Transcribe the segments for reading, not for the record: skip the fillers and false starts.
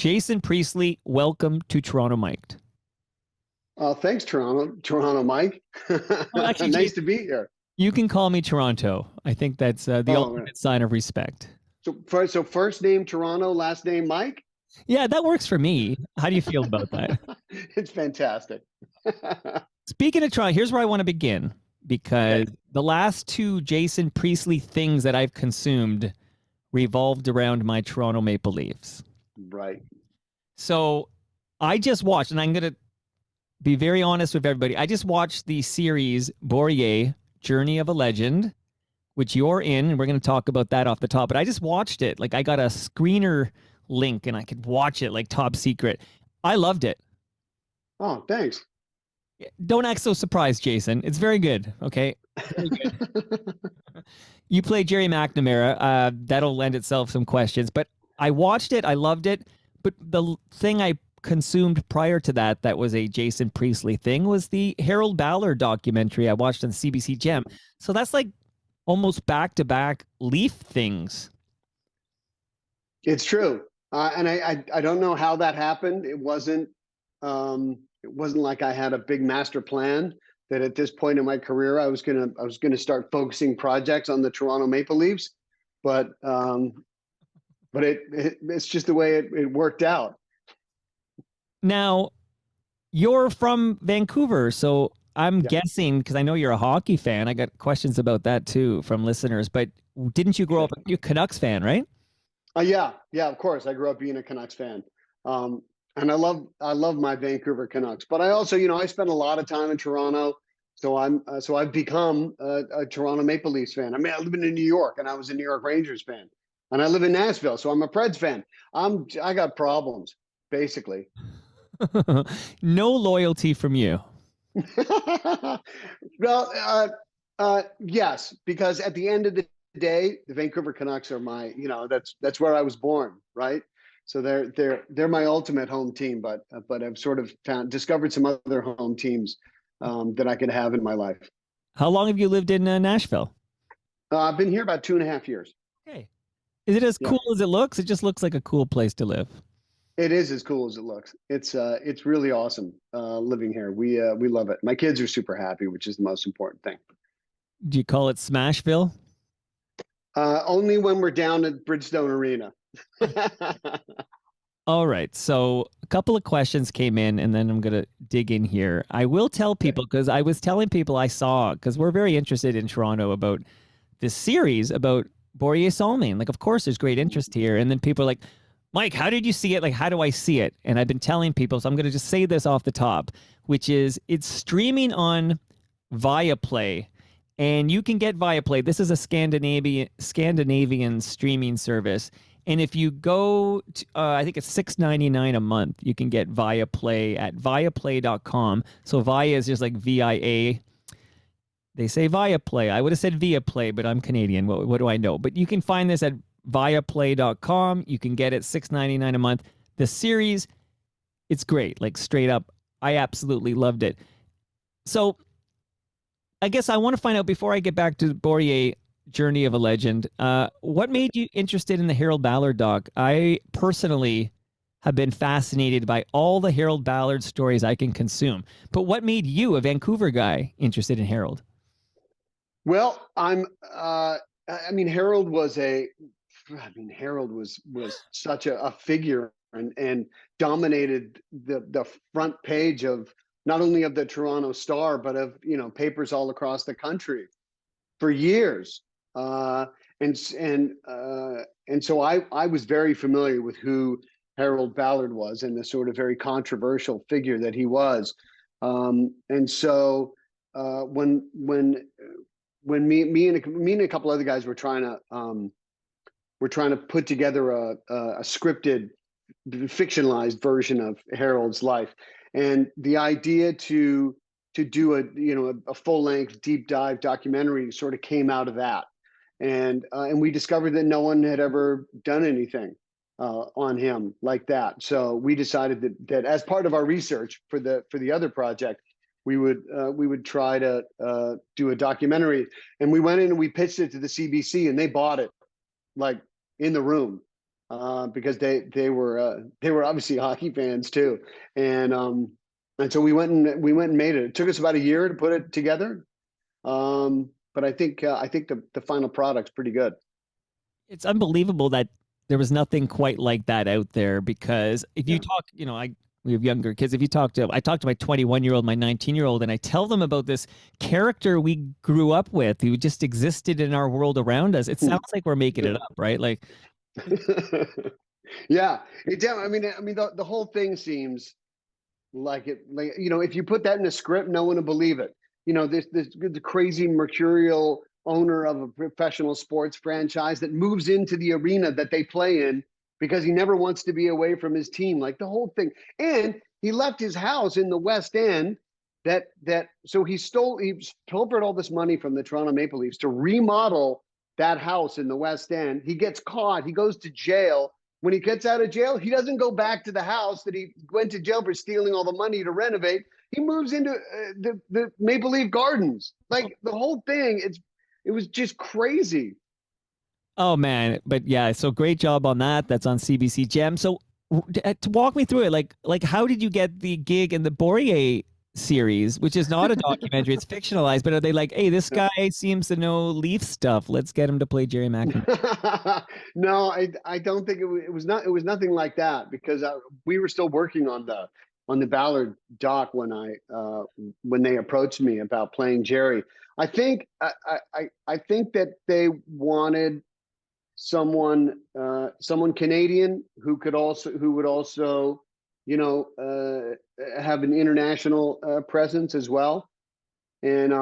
Jason Priestley, welcome to Toronto Mic'd. Thanks, Toronto Mike. Oh, actually, Nice Jason, to be here. you can call me Toronto. I think that's the Oh, man. ultimate sign of respect. So first name Toronto, last name Mike. Yeah, that works for me. How do you feel about that? It's fantastic. Speaking of Toronto, here's where I want to begin because Okay. the last two Jason Priestley things that I've consumed revolved around my Toronto Maple Leafs. Right. So I just watched, and I'm going to be very honest with everybody. I just watched the series Börje, Journey of a Legend, which you're in, and we're going to talk about that off the top. But I just watched it. Like I got a screener link and I could watch it like top secret. I loved it. Oh, thanks. Don't act so surprised, Jason. It's very good. Okay. Very good. You play Gerry McNamara. That'll lend itself some questions. But I watched it. I loved it. But the thing I consumed prior to that, that was a Jason Priestley thing, was the Harold Ballard documentary I watched on CBC Gem. So that's like almost back-to-back Leaf things. It's true. And I don't know how that happened. It wasn't like I had a big master plan that at this point in my career I was gonna start focusing projects on the Toronto Maple Leafs, but it's just the way it worked out. Now, you're from Vancouver, so I'm guessing, because I know you're a hockey fan, I got questions about that too from listeners, but didn't you grow up a Canucks fan, right? Yeah, of course. I grew up being a Canucks fan. And I love my Vancouver Canucks, but I also, I spent a lot of time in Toronto. So I've become a Toronto Maple Leafs fan. I mean, I live in New York and I was a New York Rangers fan, and I live in Nashville. So I'm a Preds fan. I got problems basically. No loyalty from you. Well, yes, because at the end of the day, the Vancouver Canucks are my, that's where I was born, right? So they're my ultimate home team, but I've sort of discovered some other home teams that I could have in my life. How long have you lived in Nashville? I've been here about 2.5 years. Okay. Is it as cool as it looks? It just looks like a cool place to live. It is as cool as it looks. It's really awesome living here. We love it. My kids are super happy, which is the most important thing. Do you call it Smashville? Only when we're down at Bridgestone Arena. All right. So a couple of questions came in, and then I'm going to dig in here. I will tell people, because I was telling people I saw, because we're very interested in Toronto about this series about Börje Salming. Like, of course, there's great interest here. And then people are like, Mike, how did you see it? Like, how do I see it? And I've been telling people, so I'm going to just say this off the top, which is it's streaming on Viaplay. And you can get Viaplay. This is a Scandinavian streaming service. And if you go to, I think it's $6.99 a month, you can get Viaplay at viaplay.com. So Via is just like VIA. They say Viaplay. I would have said Viaplay, but I'm Canadian. What do I know? But you can find this at viaplay.com. You can get it $6.99 a month. The series, it's great. Like straight up, I absolutely loved it. So I guess I want to find out, before I get back to Börje, Journey of a Legend, what made you interested in the Harold Ballard doc? I personally have been fascinated by all the Harold Ballard stories I can consume. But what made you, a Vancouver guy, interested in Harold? Well, Harold was such a figure and dominated the front page of not only of the Toronto Star, but of, papers all across the country for years. And so I was very familiar with who Harold Ballard was and the sort of very controversial figure that he was. And so when me and a couple other guys were trying to put together a scripted, fictionalized version of Harold's life, and the idea to do a full length deep dive documentary sort of came out of that, and we discovered that no one had ever done anything on him like that. So we decided that as part of our research for the other project, we would try to do a documentary. And we went in and we pitched it to the CBC, and they bought it like in the room. because they were obviously hockey fans too, and so we went and made it. It took us about a year to put it together, but I think the final product's pretty good. It's unbelievable that there was nothing quite like that out there, because if you Yeah. talk, we have younger kids. If you talk to, I talk to my 21-year-old, my 19-year-old, and I tell them about this character we grew up with who just existed in our world around us. It sounds like we're making it up, right? Like, Yeah, I mean, the whole thing seems like it. Like, if you put that in a script, no one will believe it. This the crazy mercurial owner of a professional sports franchise that moves into the arena that they play in because he never wants to be away from his team. Like the whole thing, and he left his house in the West End. So he pilfered all this money from the Toronto Maple Leafs to remodel that house in the West End. He gets caught. He goes to jail. When he gets out of jail, he doesn't go back to the house that he went to jail for stealing all the money to renovate. He moves into the Maple Leaf Gardens. Like the whole thing, it was just crazy. oh man, but yeah, so great job on that. That's on CBC Gem. So to walk me through it, like how did you get the gig in the Börje series, which is not a documentary, it's fictionalized, but are they like, hey, this guy seems to know Leaf stuff, let's get him to play Gerry McNamara? No, I don't think it was nothing like that, because we were still working on the Ballard doc when they approached me about playing Gerry. I think that they wanted someone Canadian who would also have an international presence as well. And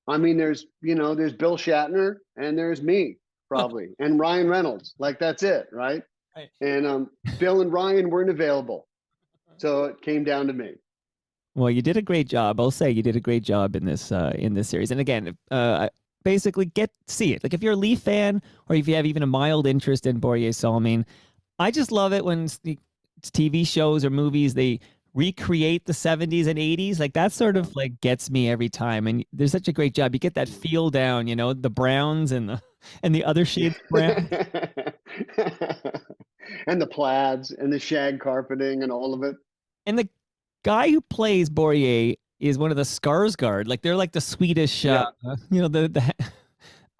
I mean, there's Bill Shatner and there's me probably and Ryan Reynolds. Like that's it, right? Right. And Bill and Ryan weren't available, so it came down to me. Well, you did a great job. I'll say you did a great job in this series. And again, basically see it. Like if you're a Leaf fan, or if you have even a mild interest in Börje Salming, I just love it when TV shows or movies they recreate the 70s and 80s. Like that sort of like gets me every time. And there's such a great job. You get that feel down, the browns and the other shades of brown. And the plaids and the shag carpeting and all of it. And the guy who plays Börje is one of the Skarsgård. Like they're like the Swedish, Yeah. the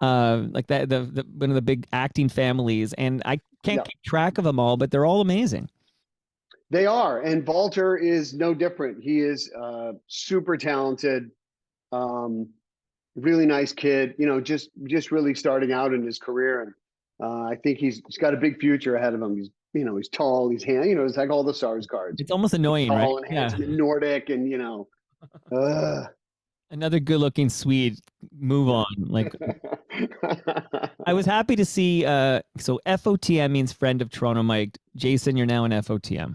like that the one of the big acting families, and I can't Yeah. keep track of them all, but they're all amazing. They are, and Walter is no different. He is super talented, really nice kid. Just really starting out in his career, and I think he's got a big future ahead of him. He's tall, he's it's like all the Sarsgaards. It's almost annoying, right? Tall and handsome and Nordic, and Another good-looking Swede. Move on. Like I was happy to see. So FOTM means friend of Toronto Mike. Jason, you're now an FOTM.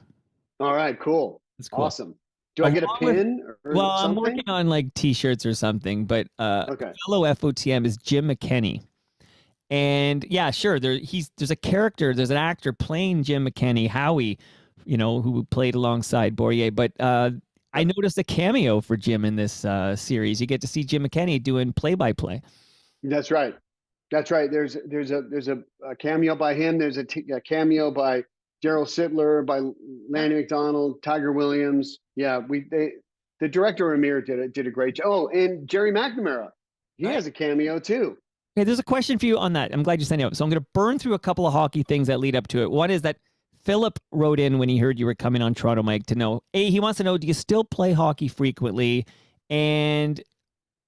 All right, cool. That's cool. Awesome. Do I get a pin or well, something? I'm working on like T-shirts or something, but Okay. fellow FOTM is Jim McKenney. And yeah, sure, there's a character, there's an actor playing Jim McKenney, Howie, who played alongside Börje. But I noticed a cameo for Jim in this series. You get to see Jim McKenney doing play-by-play. That's right. That's right. There's a cameo by him. There's a cameo by Daryl Sittler, by Lanny McDonald, Tiger Williams. Yeah, the director Amir did a great job. Oh, and Gerry McNamara, he has a cameo too. Okay, there's a question for you on that. I'm glad you sent it up. So I'm going to burn through a couple of hockey things that lead up to it. One is that Philip wrote in when he heard you were coming on Toronto Mike to know, he wants to know, do you still play hockey frequently? And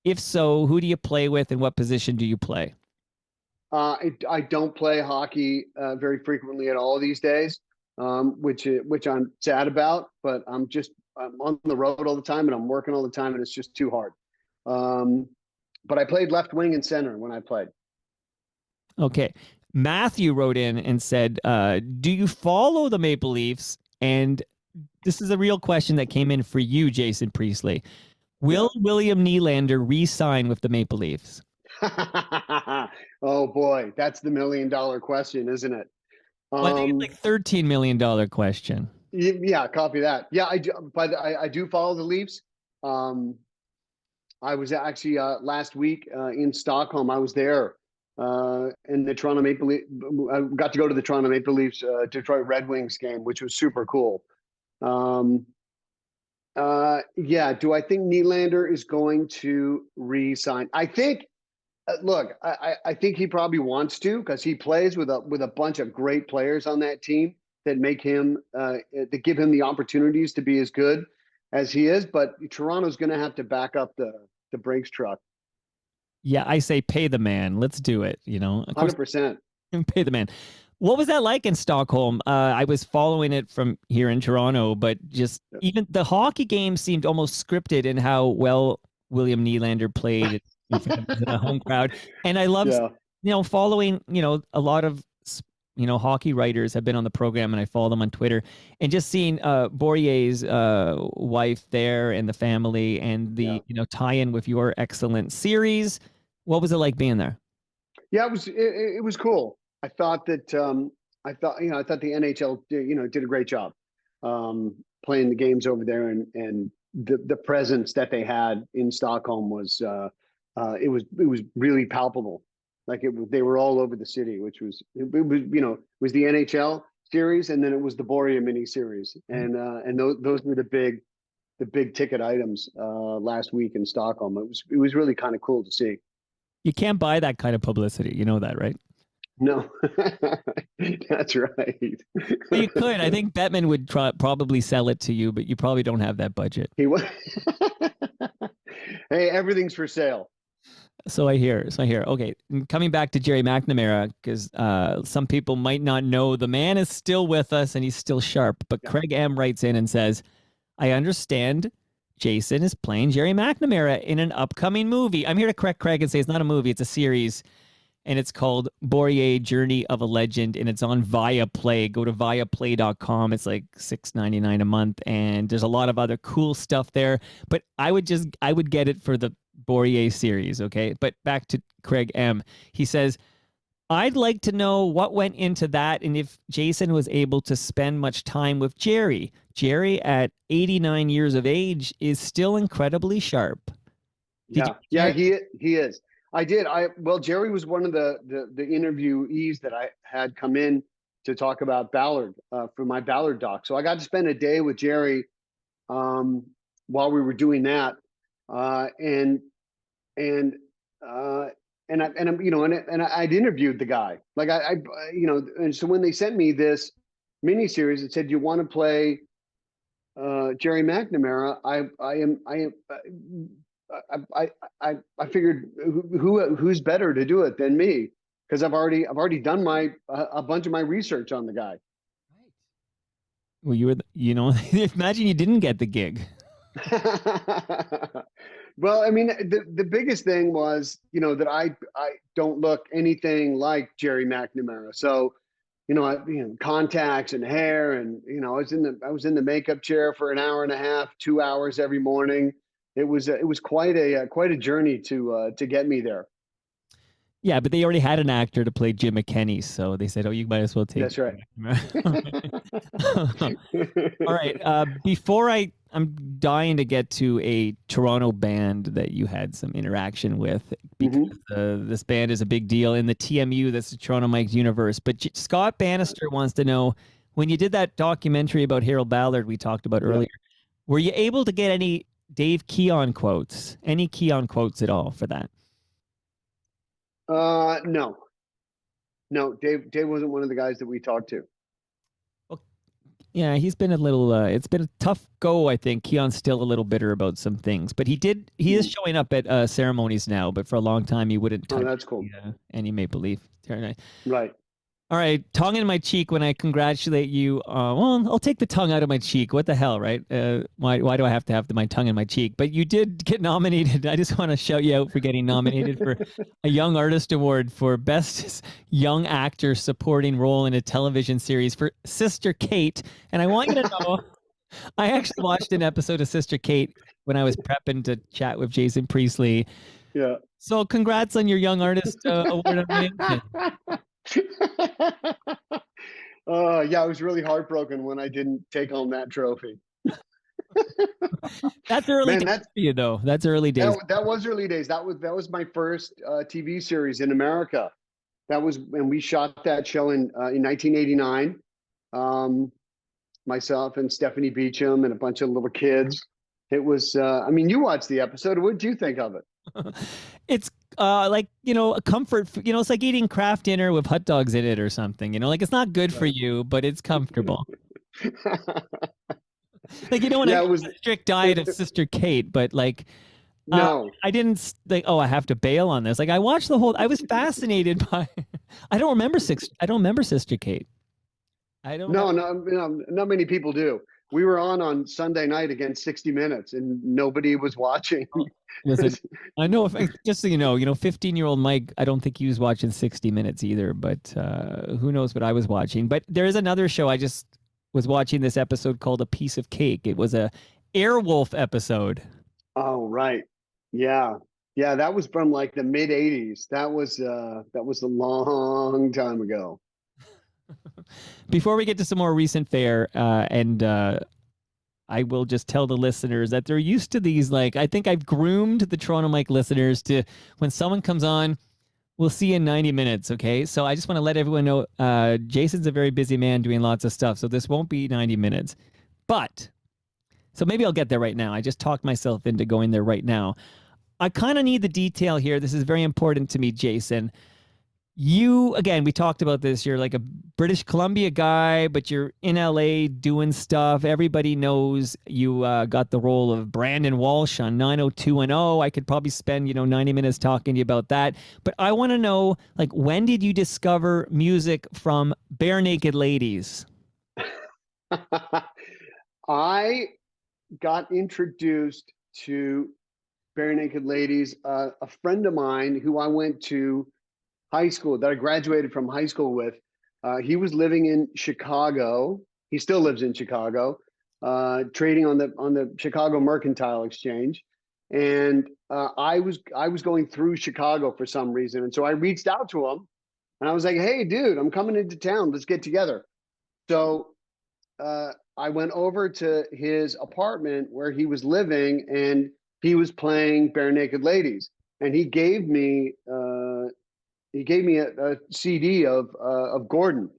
if so, who do you play with and what position do you play? I don't play hockey very frequently at all these days, which I'm sad about. But I'm on the road all the time and I'm working all the time, and it's just too hard. But I played left wing and center when I played. Okay. Matthew wrote in and said, do you follow the Maple Leafs? And this is a real question that came in for you, Jason Priestley. Will William Nylander re-sign with the Maple Leafs? Oh boy, that's the $1 million question, isn't it? Well, I think it's like $13 million question. Yeah, copy that. Yeah, I do. But I do follow the Leafs. I was actually last week in Stockholm. I was there and the Toronto Maple Leaf. I got to go to the Toronto Maple Leafs Detroit Red Wings game, which was super cool. Yeah. Do I think Nylander is going to re-sign? I think. Look, I think he probably wants to because he plays with a bunch of great players on that team that make him that give him the opportunities to be as good as he is. But Toronto's going to have to back up the Brinks truck. Yeah, I say pay the man. Let's do it. You know, of course, 100%. pay the man. What was that like in Stockholm? I was following it from here in Toronto, but just even the hockey game seemed almost scripted in how well William Nylander played in front of the home crowd. And I love, following, a lot of, hockey writers have been on the program and I follow them on Twitter and just seeing Börje's wife there and the family and the, tie-in with your excellent series. What was it like being there? Yeah, it was cool. I thought that I thought the NHL did a great job playing the games over there, and the presence that they had in Stockholm was it was really palpable. Like they were all over the city, which was it was the NHL series, and then it was the Börje mini series, and those were the big ticket items last week in Stockholm. It was really kind of cool to see. You can't buy that kind of publicity. You know that, right? No, that's right. Well, you could. I think Bettman would probably sell it to you, but you probably don't have that budget. He was. Hey, everything's for sale. So I hear. Okay, coming back to Gerry McNamara, because some people might not know the man is still with us and he's still sharp. But Craig M writes in and says, "I understand Jason is playing Gerry McNamara in an upcoming movie." I'm here to correct Craig and say it's not a movie; it's a series. And it's called Börje Journey of a Legend, and it's on Viaplay. Go to viaplay.com. It's like $6.99 a month, and there's a lot of other cool stuff there. But I would get it for the Börje series, okay? But back to Craig M. He says, "I'd like to know what went into that and if Jason was able to spend much time with Gerry. Gerry, at 89 years of age, is still incredibly sharp." Yeah, he is. I did. Well, Gerry was one of the interviewees that I had come in to talk about Ballard for my Ballard doc. So I got to spend a day with Gerry while we were doing that, and I'd interviewed the guy. Like and so when they sent me this miniseries, it said, "You want to play Gerry McNamara?" I figured who's better to do it than me, because I've already done a bunch of my research on the guy. Well, you were, imagine you didn't get the gig. Well, I mean, the biggest thing was, that I don't look anything like Gerry McNamara. So, contacts and hair, and I was in the makeup chair for an hour and a half, 2 hours every morning. It was quite a journey to get me there. Yeah, but they already had an actor to play Jim McKenney, so they said, "Oh, you might as well take." That's right. All right. Before I'm dying to get to a Toronto band that you had some interaction with, because this band is a big deal in the TMU. That's the Toronto Mike's universe. But Scott Bannister wants to know, when you did that documentary about Harold Ballard we talked about earlier, were you able to get any Dave Keon quotes? Any Keon quotes at all for that? No. Dave wasn't one of the guys that we talked to. Well, yeah, he's been a little. It's been a tough go. I think Keon's still a little bitter about some things, but he is showing up at ceremonies now. But for a long time, he wouldn't touch that's cool. Any Maple Leaf. Right. All right, tongue in my cheek when I congratulate you. Well, I'll take the tongue out of my cheek. What the hell, right? Why do I have to have my tongue in my cheek? But you did get nominated. I just want to shout you out for getting nominated for a Young Artist Award for Best Young Actor Supporting Role in a Television Series for Sister Kate. And I want you to know, I actually watched an episode of Sister Kate when I was prepping to chat with Jason Priestley. Yeah. So congrats on your Young Artist Award. Yeah, I was really heartbroken when I didn't take home that trophy. That's early days for you, though. That's early days. That was early days. That was my first TV series in America. and we shot that show in 1989. Myself and Stephanie Beacham and a bunch of little kids. It was, I mean, you watched the episode. What did you think of it? It's like, a comfort, it's like eating Kraft dinner with hot dogs in it or something, like it's not good for you, but it's comfortable. Like, when I was a strict diet of Sister Kate, but like, no, I didn't like, I have to bail on this. Like I watched I was fascinated by, I don't remember Sister Kate. No, not many people do. We were on Sunday night against 60 Minutes, and nobody was watching. Listen, I know just so you know, 15-year-old Mike, I don't think he was watching 60 Minutes either, but who knows what I was watching. But there is another show I just was watching this episode called A Piece of Cake. It was a Airwolf episode. Oh, right. Yeah. Yeah, that was from like the mid 80s. That was a long time ago. Before we get to some more recent fare, I will just tell the listeners that they're used to these. Like, I think I've groomed the Toronto Mike listeners to, when someone comes on, we'll see you in 90 minutes. Okay. So I just want to let everyone know, Jason's a very busy man doing lots of stuff. So this won't be 90 minutes, so maybe I'll get there right now. I just talked myself into going there right now. I kind of need the detail here. This is very important to me, Jason. You, again, we talked about this. You're like a British Columbia guy, but you're in LA doing stuff. Everybody knows you got the role of Brandon Walsh on 90210. I could probably spend, 90 minutes talking to you about that. But I want to know, like, when did you discover music from Barenaked Ladies? I got introduced to Barenaked Ladies. A friend of mine who I went to high school, that I graduated from high school with, he was living in Chicago. He still lives in Chicago, trading on the Chicago Mercantile Exchange. And I was going through Chicago for some reason, and so I reached out to him, and I was like, "Hey, dude, I'm coming into town. Let's get together." So I went over to his apartment where he was living, and he was playing Barenaked Ladies, and he gave me a CD of Gordon,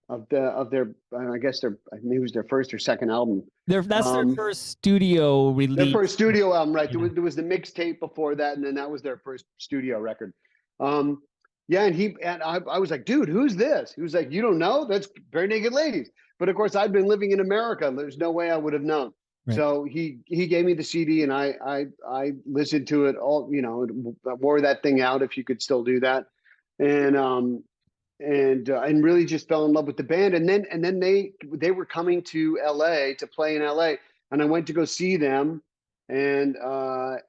of their, I guess I think it was their first or second album. That's their first studio release. Their first studio album, right? Yeah. There was the mixtape before that, and then that was their first studio record. Yeah, and I was like, dude, who's this? He was like, you don't know? That's Barenaked Ladies. But of course, I'd been living in America. There's no way I would have known. Right. So he gave me the CD, and I listened to it all. Wore that thing out, if you could still do that, and really just fell in love with the band. And then they were coming to LA to play in LA, and I went to go see them. And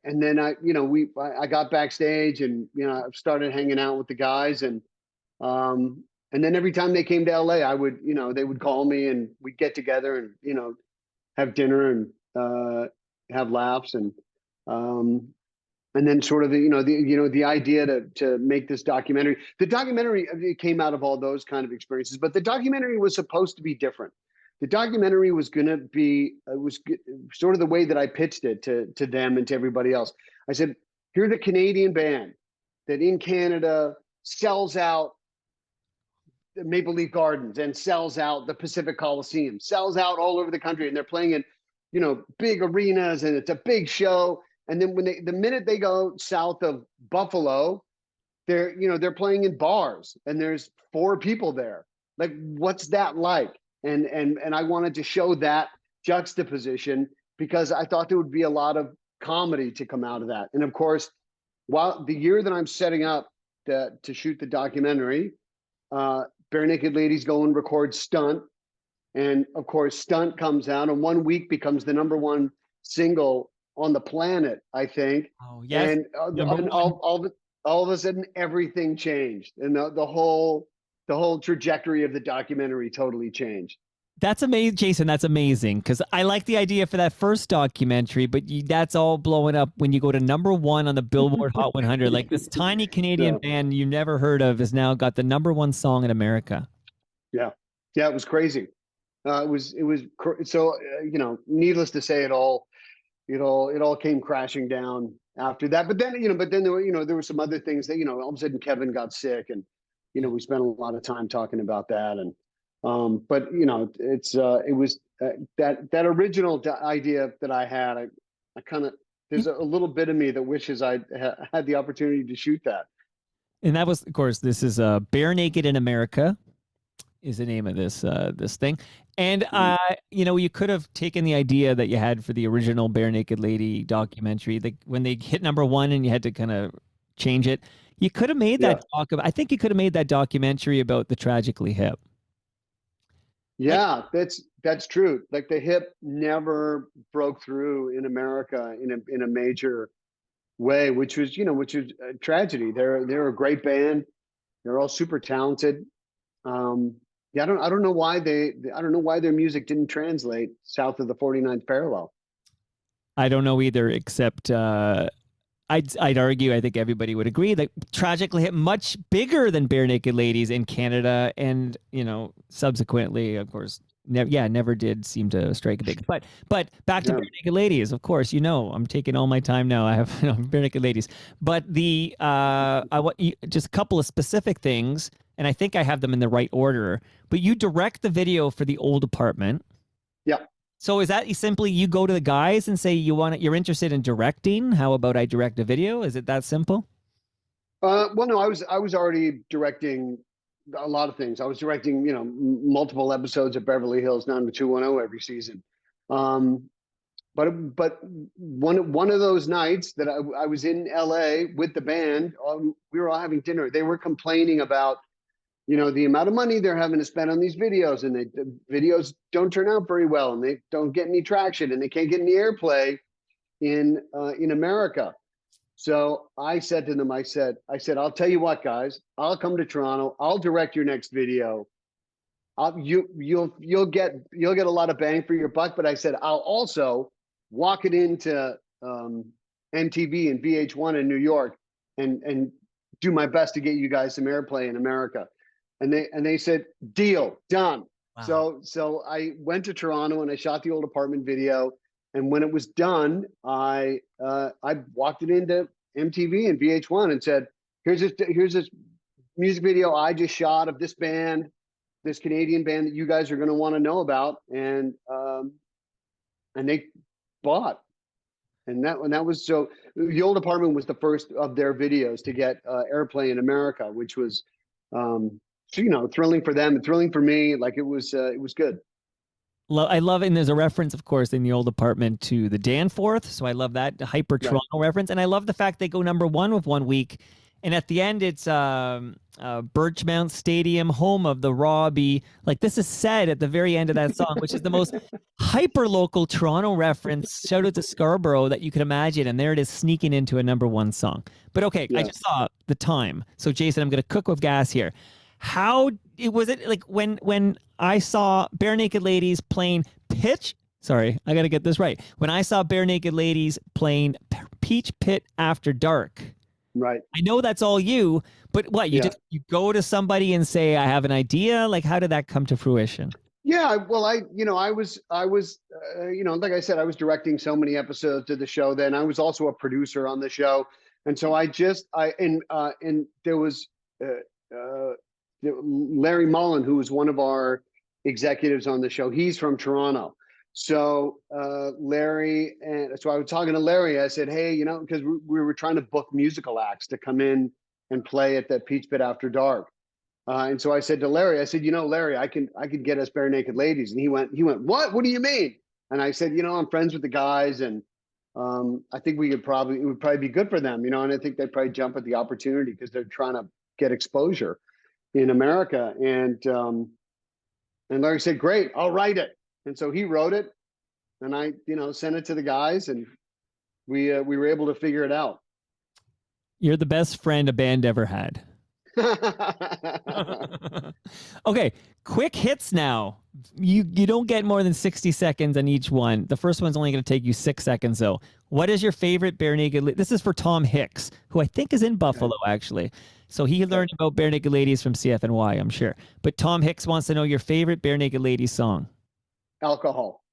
then I got backstage, and I started hanging out with the guys, and then every time they came to LA, I would they would call me, and we'd get together and have dinner and have laughs, and then sort of the idea to make this documentary. The documentary, it came out of all those kind of experiences, but the documentary was supposed to be different. The documentary was going to be, sort of the way that I pitched it to them and to everybody else. I said, here's a Canadian band that in Canada sells out the Maple Leaf Gardens and sells out the Pacific Coliseum, sells out all over the country, and they're playing in, big arenas, and it's a big show. And then the minute they go south of Buffalo, they're playing in bars, and there's 4 people there. Like, what's that like? And I wanted to show that juxtaposition, because I thought there would be a lot of comedy to come out of that. And of course, while the year that I'm setting up to shoot the documentary, Barenaked Ladies go and record Stunt. And of course, Stunt comes out, and 1 week becomes the #1 single on the planet, I think. Oh, yes. And all of a sudden, everything changed, and the whole trajectory of the documentary totally changed. That's amazing, Jason. That's amazing, because I like the idea for that first documentary, but that's all blowing up when you go to #1 on the Billboard Hot 100. Like, this tiny Canadian band you never heard of has now got the #1 song in America. Yeah, it was crazy. It was so needless to say, it all came crashing down after that. But then there were there were some other things that all of a sudden Kevin got sick, and we spent a lot of time talking about that. And but it was that original idea that I had. I kind of, there's a little bit of me that wishes I had the opportunity to shoot that. And that was, of course, this is Barenaked in America is the name of this thing. And you could have taken the idea that you had for the original Barenaked Lady documentary, when they hit #1 and you had to kind of change it. You could have made that I think you could have made that documentary about the Tragically Hip. Yeah, that's true. Like the hip never broke through in America in a major way, which was a tragedy. They're a great band. They're all super talented. Yeah, I don't know why their music didn't translate south of the 49th parallel. I don't know either, except I'd argue, I think everybody would agree that Tragically Hip much bigger than Barenaked Ladies in Canada, and subsequently, of course, never did seem to strike a big. But back to Barenaked Ladies, of course, I'm taking all my time now. I have Barenaked Ladies, but I want just a couple of specific things, and I think I have them in the right order. But you direct the video for The Old Apartment. Yeah. So is that simply you go to the guys and say you're interested in directing? How about I direct a video? Is it that simple? Well, no, I was already directing a lot of things. I was directing, multiple episodes of Beverly Hills 90210 every season. But one of those nights that I was in LA with the band, we were all having dinner. They were complaining about the amount of money they're having to spend on these videos, and the videos don't turn out very well, and they don't get any traction, and they can't get any airplay in America. So I said to them, I said, I'll tell you what, guys, I'll come to Toronto. I'll direct your next video. You'll get a lot of bang for your buck. But I said, I'll also walk it into MTV and VH1 in New York and do my best to get you guys some airplay in America. And they said, deal, done. Wow. So I went to Toronto and I shot The Old Apartment video. And when it was done, I walked it into MTV and VH1 and said, here's this music video I just shot of this band, this Canadian band that you guys are going to want to know about. And they bought. And that was, so The Old Apartment was the first of their videos to get airplay in America, which was, thrilling for them and thrilling for me. Like it was good. I love, and there's a reference, of course, in The Old Apartment to the Danforth. So I love that hyper Toronto reference. And I love the fact they go #1 with 1 week. And at the end, it's Birchmount Stadium, home of the Robbie. Like this is said at the very end of that song, which is the most hyper local Toronto reference. Shout out to Scarborough that you can imagine. And there it is sneaking into a #1 song. But okay, I just saw the time. So Jason, I'm going to cook with gas here. How was it like when I saw Barenaked Ladies playing Sorry, I got to get this right. When I saw Barenaked Ladies playing Peach Pit After Dark. Right. I know that's all you, but what, you go to somebody and say, I have an idea? Like, how did that come to fruition? Yeah, well, I was like I said, I was directing so many episodes of the show then. I was also a producer on the show. And so and there was Larry Mullen, who was one of our executives on the show. He's from Toronto. So Larry, and so I was talking to Larry. I said, hey, because we were trying to book musical acts to come in and play at that Peach Pit After Dark. And so I said to Larry, Larry, I could get us Barenaked Ladies. And he went, what do you mean? And I said, I'm friends with the guys, and I think it would probably be good for them, and I think they'd probably jump at the opportunity because they're trying to get exposure in America. And Larry said, great, I'll write it. And so he wrote it, and I, sent it to the guys, and we were able to figure it out. You're the best friend a band ever had. Okay, quick hits now. You don't get more than 60 seconds on each one. The first one's only going to take you 6 seconds, though. What is your favorite Barenaked? This is for Tom Hicks, who I think is in Buffalo, actually. So he learned about Barenaked Ladies from CFNY, I'm sure. But Tom Hicks wants to know your favorite Barenaked Ladies song. Alcohol.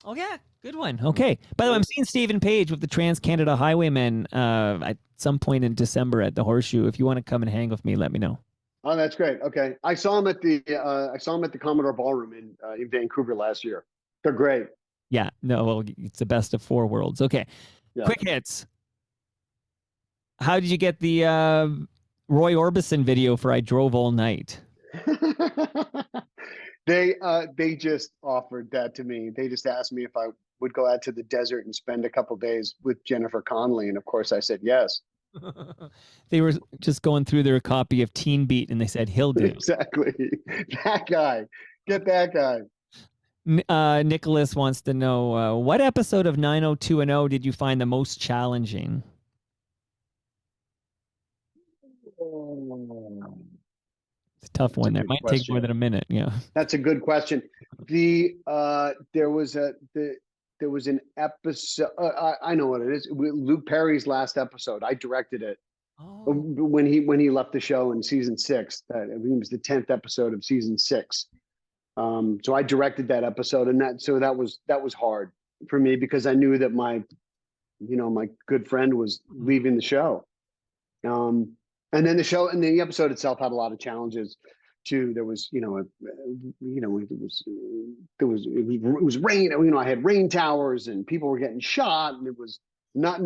Oh, yeah. Good one. Okay. By the way, I'm seeing Stephen Page with the Trans-Canada Highwaymen at some point in December at the Horseshoe. If you want to come and hang with me, let me know. Oh, that's great. Okay, I saw him at the Commodore Ballroom in Vancouver last year. They're great. Yeah, no, well, it's the best of four worlds. Okay, Yeah. quick hits. How did you get the Roy Orbison video for "I Drove All Night"? They just offered that to me. They just asked me if I would go out to the desert and spend a couple days with Jennifer Connelly, and of course I said yes. They were just going through their copy of Teen Beat, and they said, "He'll do." Exactly. That guy. Get that guy. Nicholas wants to know what episode of 90210 did you find the most challenging? It's a tough That's a one. There good might take more question. than a minute. Yeah. That's a good question. There was an episode. I know what it is. Luke Perry's last episode. I directed it Oh. when he left the show in season 6. I think it was the 10th episode of season 6. So I directed that episode, and that was hard for me because I knew that my good friend was leaving the show. And then the episode itself had a lot of challenges too. There was, it was rain. I had rain towers and people were getting shot, and it was not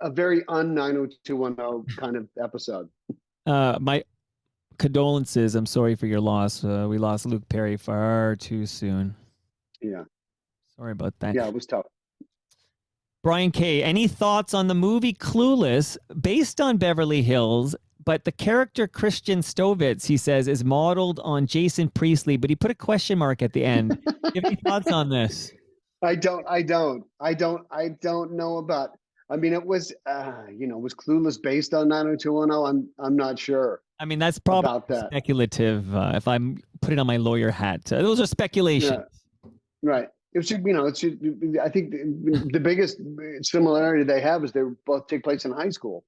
a very un-90210 kind of episode. My condolences. I'm sorry for your loss. We lost Luke Perry far too soon. Yeah. Sorry about that. Yeah, it was tough. Brian K., any thoughts on the movie Clueless, based on Beverly Hills, but the character Christian Stovitz, he says, is modeled on Jason Priestley, but he put a question mark at the end. Do you have any thoughts on this? I don't know about. I mean, it was was Clueless based on 90210? I'm not sure. I mean, that's probably about that. speculative. If I'm putting on my lawyer hat, those are speculations. Yeah, right. It should, I think the biggest similarity they have is they both take place in high school.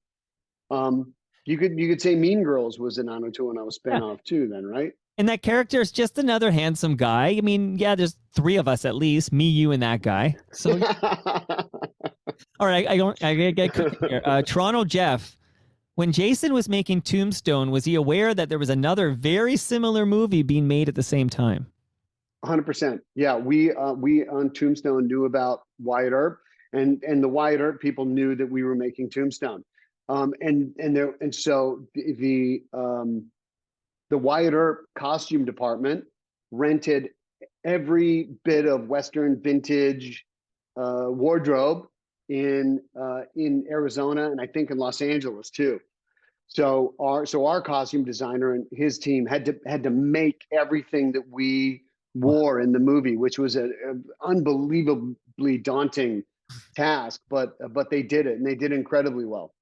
You could say Mean Girls was a 90210 spinoff too, then, right? And that character is just another handsome guy. I mean, yeah, there's 3 of us at least, me, you, and that guy. So, all right, I get here. Toronto Jeff, when Jason was making Tombstone, was he aware that there was another very similar movie being made at the same time? 100%. Yeah, we on Tombstone knew about Wyatt Earp, and the Wyatt Earp people knew that we were making Tombstone, so the Wyatt Earp costume department rented every bit of Western vintage wardrobe in Arizona, and I think in Los Angeles too. So our costume designer and his team had to make everything that we wore in the movie, which was an unbelievably daunting task, but they did it, and they did incredibly well.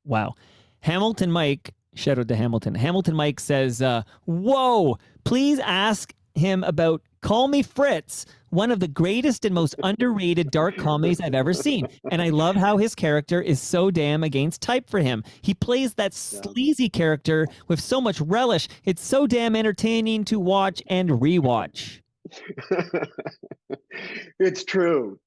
Wow. Hamilton Mike, shout out to Hamilton. Hamilton Mike says, whoa, please ask him about Call Me Fritz, one of the greatest and most underrated dark comedies I've ever seen. And I love how his character is so damn against type for him. He plays that sleazy character with so much relish. It's so damn entertaining to watch and rewatch. It's true.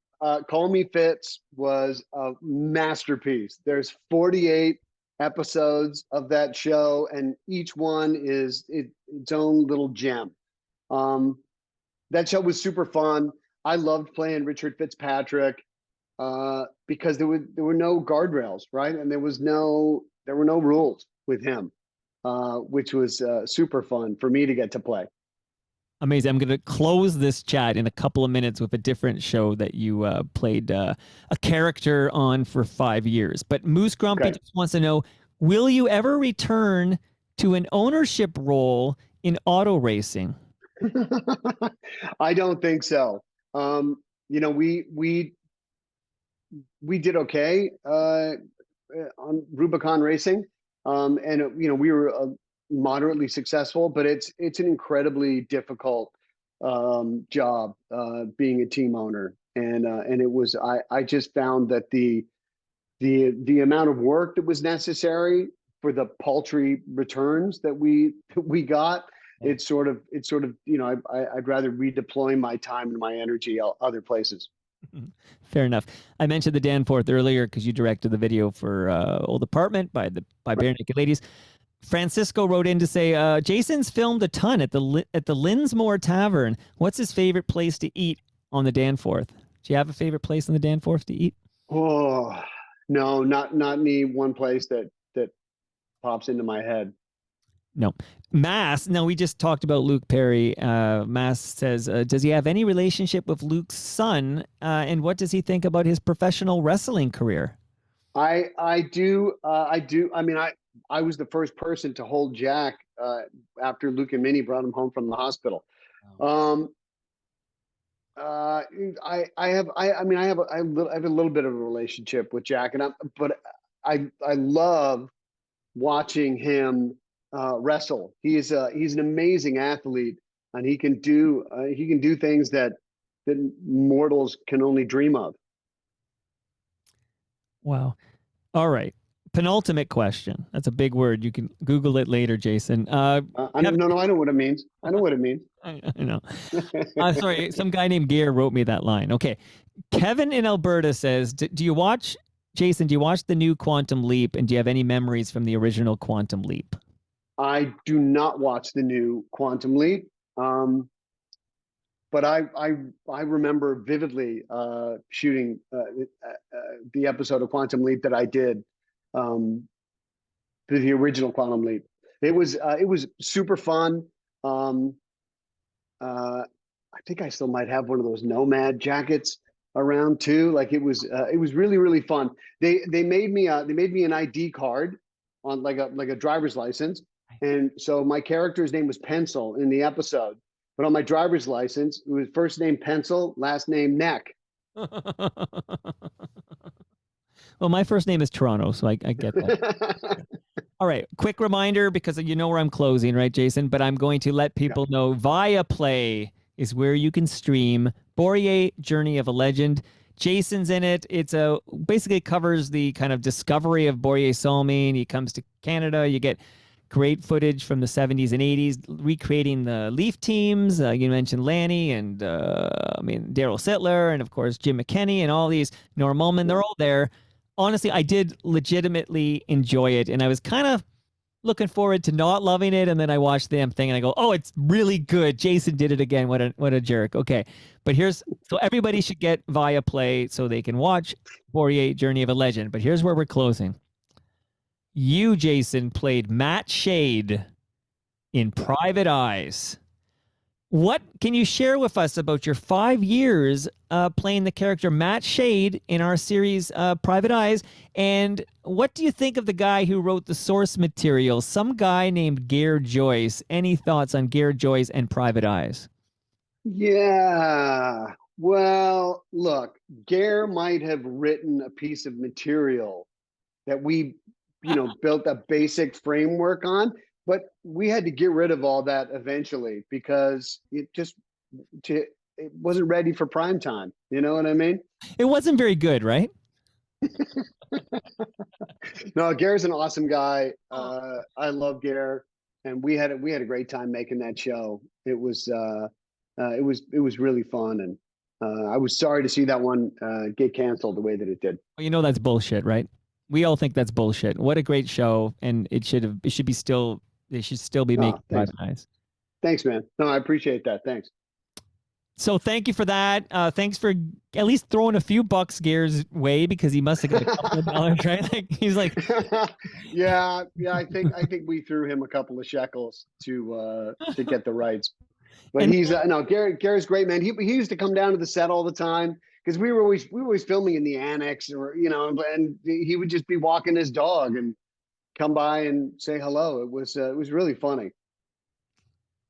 Call Me Fitz was a masterpiece. There's 48 episodes of that show, and each one is its own little gem. That show was super fun. I loved playing Richard Fitzpatrick because there were no guardrails, right? And there were no rules with him, which was super fun for me to get to play. Amazing. I'm going to close this chat in a couple of minutes with a different show that you played a character on for 5 years. But Moose Grumpy just wants to know, will you ever return to an ownership role in auto racing? I don't think so. We did okay on Rubicon Racing, and we were moderately successful, but it's an incredibly difficult job being a team owner, and it was I just found that the amount of work that was necessary for the paltry returns that we got. It's sort of I'd rather redeploy my time and my energy other places. Fair enough. I mentioned the Danforth earlier because you directed the video for Old Apartment by Barenaked Ladies. Francisco wrote in to say, Jason's filmed a ton at the Linsmore Tavern. What's his favorite place to eat on the Danforth? Do you have a favorite place on the Danforth to eat? Oh, no, not any one place that pops into my head. No. Mass, no, we just talked about Luke Perry. Mass says, does he have any relationship with Luke's son? And what does he think about his professional wrestling career? I do. I mean, I was the first person to hold Jack after Luke and Minnie brought him home from the hospital. I have a little bit of a relationship with Jack, but I love watching him wrestle. He's an amazing athlete, and he can do things that mortals can only dream of. Wow. All right. Penultimate question. That's a big word. You can Google it later, Jason. No, I know what it means. I know what it means. I know. Sorry, some guy named Gear wrote me that line. Okay. Kevin in Alberta says, do you watch the new Quantum Leap, and do you have any memories from the original Quantum Leap? I do not watch the new Quantum Leap, but I remember vividly shooting the episode of Quantum Leap that I did, the original Quantum Leap. It was super fun. I think I still might have one of those Nomad jackets around too. Like it was really, really fun. They made me an ID card on like a driver's license. And so my character's name was Pencil in the episode, but on my driver's license, it was first name Pencil, last name Neck. Well, my first name is Toronto, so I get that. All right, quick reminder, because you know where I'm closing, right, Jason? But I'm going to let people know Viaplay is where you can stream Börje, Journey of a Legend. Jason's in it. It's basically covers the kind of discovery of Börje Salming. He comes to Canada. You get great footage from the 70s and 80s, recreating the Leaf teams. You mentioned Lanny and Daryl Sittler, and of course Jim McKenney and all these, Norm Ullman. They're all there. Honestly, I did legitimately enjoy it, and I was kind of looking forward to not loving it, and then I watched the damn thing and I go, oh, it's really good. Jason did it again. What a jerk. Okay, but so everybody should get Viaplay so they can watch Börje, Journey of a Legend. But here's where we're closing. You, Jason, played Matt Shade in Private Eyes. What can you share with us about your 5 years playing the character Matt Shade in our series Private Eyes? And what do you think of the guy who wrote the source material, some guy named Gare Joyce? Any thoughts on Gare Joyce and Private Eyes? Yeah. Well, look, Gare might have written a piece of material that we built a basic framework on, but we had to get rid of all that eventually because it wasn't ready for prime time. You know what I mean? It wasn't very good, right? No, Gare's an awesome guy. I love Gare, and we had a great time making that show. It was really fun, and I was sorry to see that one get canceled the way that it did. Well, that's bullshit, right? We all think that's bullshit. What a great show, and they should still be making Private Eyes. Thanks, man. No, I appreciate that. Thanks. So thank you for that. Thanks for at least throwing a few bucks Gare's way, because he must have got a couple of dollars, right? Like he's like, yeah. I think we threw him a couple of shekels to get the rights. But he's Gare's great, man. He used to come down to the set all the time, because we were always filming in the annex, or and he would just be walking his dog and come by and say hello. It was really funny.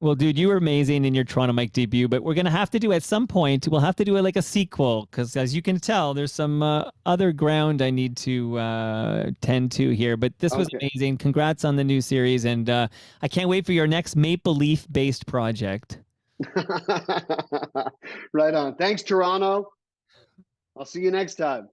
Well, dude, you were amazing in your Toronto Mike debut, but we're gonna have to do at some point. We'll have to do it like a sequel, because as you can tell, there's some other ground I need to tend to here. But this was amazing. Congrats on the new series, and I can't wait for your next Maple Leaf based project. Right on. Thanks, Toronto. I'll see you next time.